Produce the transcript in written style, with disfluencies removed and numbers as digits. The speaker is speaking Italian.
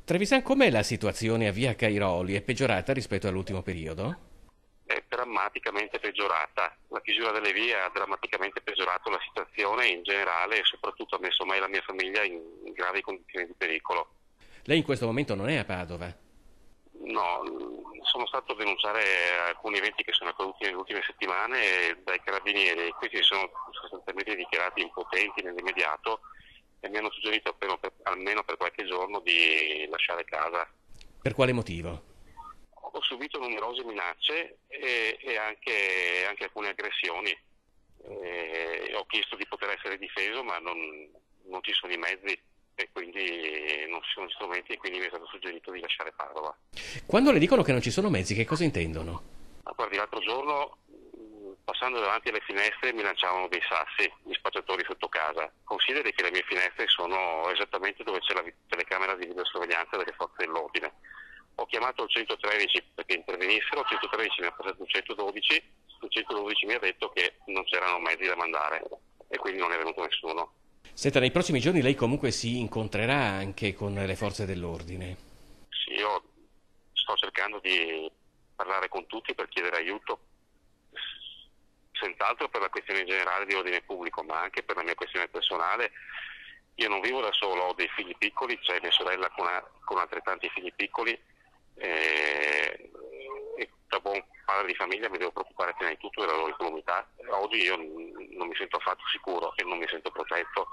Trevisan, com'è la situazione a Via Cairoli? È peggiorata rispetto all'ultimo periodo? È drammaticamente peggiorata. La chiusura delle vie ha drammaticamente peggiorato la situazione in generale e soprattutto ha messo me e la mia famiglia in gravi condizioni di pericolo. Lei in questo momento non è a Padova. No, sono stato a denunciare alcuni eventi che sono accaduti nelle ultime settimane dai carabinieri e questi si sono sostanzialmente dichiarati impotenti nell'immediato e mi hanno suggerito almeno per qualche giorno di lasciare casa. Per quale motivo? Ho subito numerose minacce e anche alcune aggressioni. Ho chiesto di poter essere difeso, ma non ci sono i mezzi e quindi non ci sono gli strumenti e quindi mi è stato suggerito di lasciare Padova. Quando le dicono che non ci sono mezzi, che cosa intendono? Ma guardi, l'altro giorno, passando davanti alle finestre, mi lanciavano dei sassi, gli spacciatori sotto casa. Consideri che le mie finestre sono esattamente dove c'è la telecamera di videosorveglianza delle forze dell'ordine. Ho chiamato il 113 perché intervenissero, il 113 mi ha passato un 112, il 112 mi ha detto che non c'erano mezzi da mandare e quindi non è venuto nessuno. Senta, nei prossimi giorni lei comunque si incontrerà anche con le forze dell'ordine. Sì, io sto cercando di parlare con tutti per chiedere aiuto, senz'altro per la questione generale di ordine pubblico, ma anche per la mia questione personale. Io non vivo da solo, ho dei figli piccoli, c'è mia sorella con altrettanti figli piccoli e da buon padre di famiglia mi devo preoccupare prima di tutto della loro incolumità. Oggi io non mi sento affatto sicuro e non mi sento protetto.